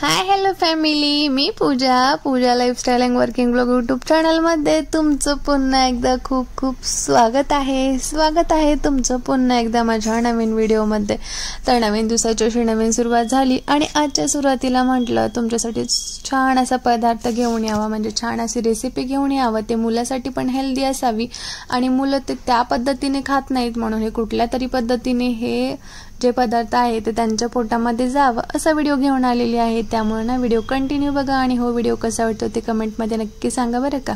हाय hello family, मी Pooja lifestyle and working blog YouTube चॅनलमध्ये तुमचं पुन्हा एकदा खूप खूप स्वागत आहे तुमचं पुन्हा एकदा माझ्या नवीन व्हिडिओमध्ये। तर नवीन दिवसाची अशी नवीन सुरुवात झाली आणि आजच्या सुरुवातीला म्हटलं तुमच्यासाठी छान असा पदार्थ घेऊन यावा, म्हणजे छान अशी रेसिपी घेऊन यावं, ते मुलासाठी पण हेल्दी असावी आणि मुलं ते त्या पद्धतीने खात नाहीत, म्हणून हे कुठल्या तरी पद्धतीने हे जे पदार्थ आहे ते त्यांच्या पोटामध्ये जावं असा व्हिडिओ घेऊन आलेली आहे। त्यामुळे ना व्हिडिओ कंटिन्यू बघा आणि हो व्हिडिओ कसा वाटतो ते कमेंटमध्ये नक्की सांगा बरं का।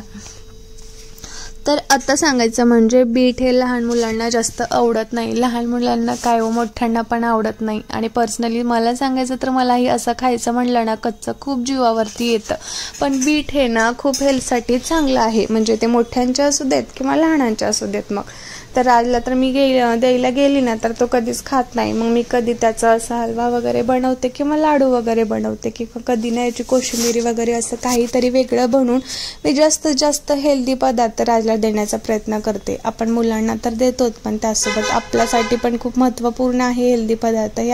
तर आता सांगायचं म्हणजे बीट हे लहान मुलांना जास्त आवडत नाही, लहान मुलांना काय हो मोठ्यांना पण आवडत नाही। आणि पर्सनली मला सांगायचं तर मलाही असं खायचं म्हणलं ना कच्चं खूप जीवावरती येतं, पण बीट हे ना खूप हेल्थसाठी चांगलं आहे, म्हणजे ते मोठ्यांच्या असू देत किंवा लहानांच्या असू देत। मग तर राजला तर मी द्यायला गेली ना तर तो कधीच खात नाही, मग मी कधी त्याचा असा हलवा वगैरे बनवते किंवा लाडू वगैरे बनवते किंवा कधी ना याची कोशिंबिरी वगैरे असं काहीतरी वेगळं बनवून मी जास्तीत जास्त हेल्दी पदार्थ राजला देण्याचा प्रयत्न करते। आपण मुलांना तर देतोच, पण त्यासोबत आपल्यासाठी पण खूप महत्त्वपूर्ण आहे हेल्दी पदार्थ, हे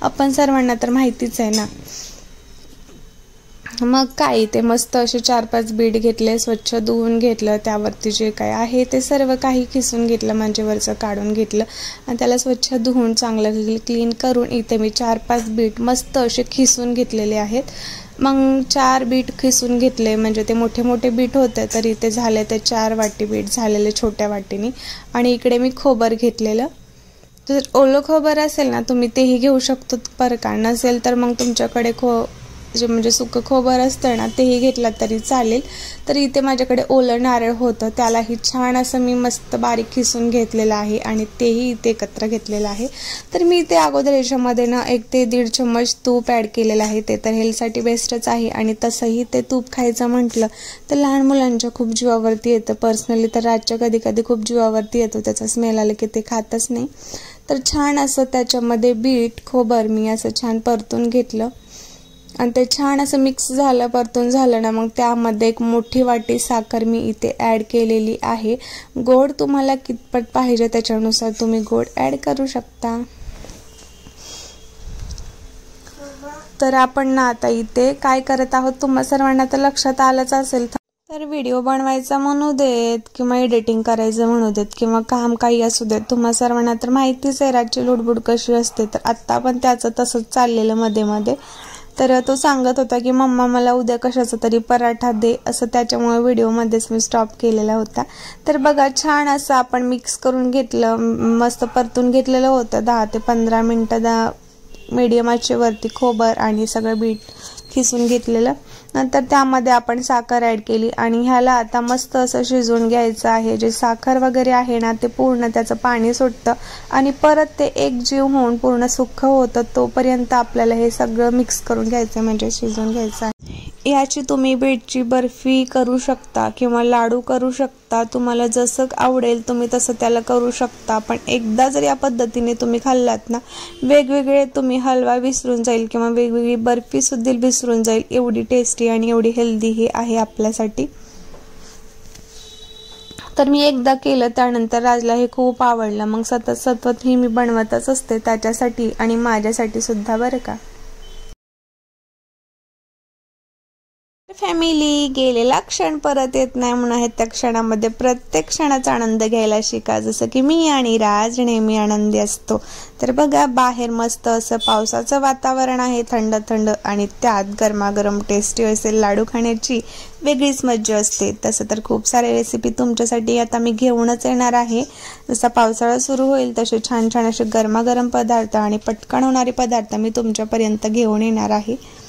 आपण सर्वांना तर माहितीच आहे ना। मग काय ते मस्त असे 4-5 बीट घेतले, स्वच्छ धुवून घेतलं, त्यावरती जे काय आहे ते सर्व काही खिसून घेतलं, म्हणजे वरचं काढून घेतलं आणि त्याला स्वच्छ धुवून चांगलं क्लीन करून इथे मी 4-5 बीट मस्त असे खिसून घेतलेले आहेत। मग 4 बीट खिसून घेतले, म्हणजे ते मोठे मोठे बीट होते, तर इथे झाले ते 4 वाटी बीट झालेले छोट्या वाटीने। आणि इकडे मी खोबर घेतलेलं, तर ओलं खोबर असेल ना तुम्ही तेही घेऊ शकतो बरं का, नसेल तर मग तुमच्याकडे जे म्हणजे सुकं खोबर असतं ना तेही घेतलं तरी चालेल। तर इथे माझ्याकडे ओलं नारळ होतं, त्यालाही छान असं मी मस्त बारीक खिसून घेतलेलं आहे आणि तेही इथे एकत्र घेतलेलं आहे। तर मी इथे अगोदर याच्यामध्ये ना 1 ते 1.5 चम्मच तूप ॲड केलेलं आहे, ते तर हेल्थसाठी बेस्टच आहे। आणि तसंही ते तूप खायचं म्हटलं तर लहान मुलांच्या खूप जीवावरती येतं, पर्सनली तर रातच्या कधी खूप जीवावरती येतो, त्याचा स्मेल आला की ते खातच नाही। तर छान असं त्याच्यामध्ये बीट खोबर मी असं छान परतून घेतलं आणि ते छान असं मिक्स झालं, परतून झालं ना मग त्यामध्ये 1 मोठी वाटी साखर मी इथे ॲड केलेली आहे। गोड तुम्हाला कितपत पाहिजे त्याच्यानुसार तुम्ही गोड ॲड करू शकता। तर आपण ना आता इथे काय करत आहोत तुम्हा सर्वांना तर लक्षात आलंच असेल, तर व्हिडिओ बनवायचा म्हणू देत किंवा एडिटिंग करायचं म्हणू देत किंवा काम काही असू देत, तुम्हा सर्वांना तर माहितीच आहे रातची लुडबुड कशी असते। तर आत्ता पण त्याचं तसंच चाललेलं मध्ये तर तो सांगत होता की मम्मा मला उद्या कशाचा तरी पराठा दे, असं त्याच्यामुळे व्हिडिओमध्येच मी स्टॉप केलेला होता। तर बघा छान असं आपण मिक्स करून घेतलं, मस्त परतून घेतलेलं होतं 10 ते 15 मिनटं मीडियम आचेवरती खोबर आणि सगळं बीट खिसून घेतलेलं। नंतर त्यामध्ये आपण साखर ॲड केली आणि ह्याला आता मस्त असं शिजवून घ्यायचं आहे। जे साखर वगैरे आहे ना ते पूर्ण त्याचं पाणी सुटतं आणि परत ते एकजीव होऊन पूर्ण सुक्क होतं, तोपर्यंत आपल्याला हे सगळं मिक्स करून घ्यायचं, म्हणजे शिजवून घ्यायचं आहे। याची तुम्ही बीटची बर्फी करू शकता किंवा लाडू करू शकता, तुम्हाला जसं आवडेल तुम्ही तसं त्याला करू शकता। पण एकदा जर या पद्धतीने तुम्ही खाल्लात ना, वेगवेगळे तुम्ही हलवा विसरून जाईल किंवा वेगवेगळी बर्फी सुद्धा विसरून जाईल, एवढी टेस्टी आणि एवढी हेल्दी हे आहे आपल्यासाठी। तर मी एकदा केलं, त्यानंतर राजला हे खूप आवडलं, मग सतत ही मी बनवतच असते त्याच्यासाठी आणि माझ्यासाठी सुद्धा बरं का। फॅमिली, गेलेला क्षण परत येत नाही म्हणून आहे, त्या क्षणामध्ये प्रत्येक क्षणाचा आनंद घ्यायला शिका, जसं की मी आणि राज नेहमी आनंदी असतो। तर बघा बाहेर मस्त असं पावसाचं वातावरण आहे, थंड थंड, आणि त्यात गरमागरम टेस्टी असे लाडू खाण्याची वेगळीच मज्जा असते। तसं तर खूप सारे रेसिपी तुमच्यासाठी आता मी घेऊनच येणार आहे, जसा पावसाळा सुरू होईल तसे छान छान असे गरमागरम पदार्थ आणि पटकन होणारे पदार्थ मी तुमच्यापर्यंत घेऊन येणार आहे।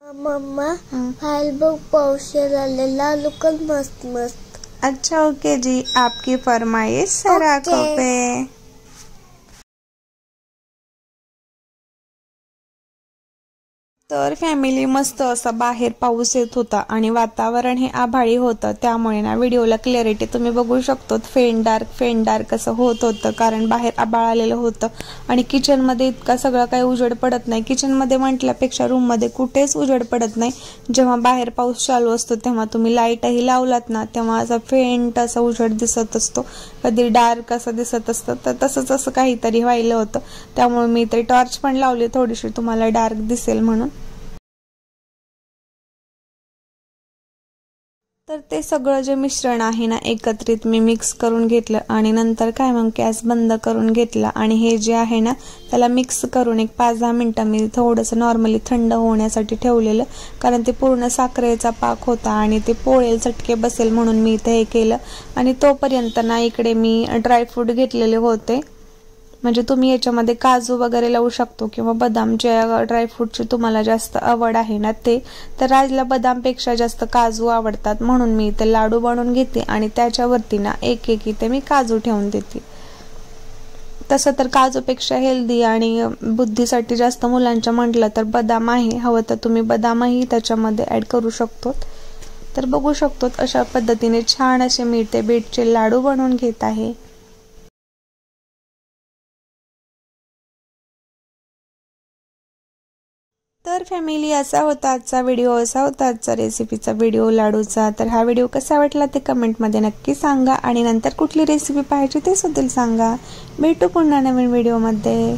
मम्मा फाइल बुक पाउशर आलेला लुकल मस्त मस्त। अच्छा ओके जी, आपकी फरमाइश सर आंखों पे। तर फॅमिली मस्त असा बाहेर पाऊस येत होता आणि वातावरण हे आभाळी होतं, त्यामुळे ना व्हिडिओला क्लॅरिटी तुम्ही बघू शकतो फेंट डार्क असं होत होतं, कारण बाहेर आभाळ आलेलं होतं. आणि किचनमध्ये इतका सगळा काही उजेड पडत नाही. किचनमध्ये म्हटल्यापेक्षा रूममध्ये कुठेच उजेड पडत नाही. जेव्हा बाहेर पाऊस चालू असतो तेव्हा तुम्ही लाईटही लावलात ना, तेव्हा असा फेंट असा उजेड दिसत असतो, कधी डार्क असं दिसत असतं. तर तसंच असं काहीतरी व्हायला होतं, त्यामुळे मी तरी टॉर्च पण लावली थोडीशी तुम्हाला डार्क दिसेल म्हणून. तर ते सगळं जे मिश्रण आहे ना एकत्रित मी मिक्स करून घेतलं आणि नंतर काय मग गॅस बंद करून घेतला आणि हे जे आहे ना त्याला मिक्स करून एक 5-10 मिनिटं मी थोडंसं नॉर्मली थंड होण्यासाठी ठेवलेलं, कारण ते पूर्ण साखरेचा पाक होता आणि ते पोळेल चटके बसेल म्हणून मी इथे हे केलं. आणि तोपर्यंत ना इकडे मी ड्रायफ्रूट घेतलेले होते, म्हणजे तुम्ही याच्यामध्ये काजू वगैरे लावू शकतो किंवा बदाम, ज्या ड्रायफ्रूटची तुम्हाला जास्त आवड आहे ना ते. तर राजला बदामपेक्षा जास्त काजू आवडतात म्हणून मी इथे लाडू बनवून घेते आणि त्याच्यावरती ना एक इथे मी काजू ठेवून देते. तसं तर काजूपेक्षा हेल्दी आणि बुद्धीसाठी जास्त मुलांच्या म्हटलं तर बदाम आहे, हवं तर तुम्ही बदामही त्याच्यामध्ये ऍड करू शकतो. तर बघू शकतो अशा पद्धतीने छान असे मी ते बीटचे लाडू बनवून घेत आहे. तर फॅमिली असा होता आजचा व्हिडिओ, असा होता आजचा रेसिपीचा व्हिडिओ लाडूचा. तर हा व्हिडिओ कसा वाटला ते कमेंटमध्ये नक्की सांगा आणि नंतर कुठली रेसिपी पाहायची ते सुद्धा सांगा. भेटू पुन्हा नवीन व्हिडिओमध्ये.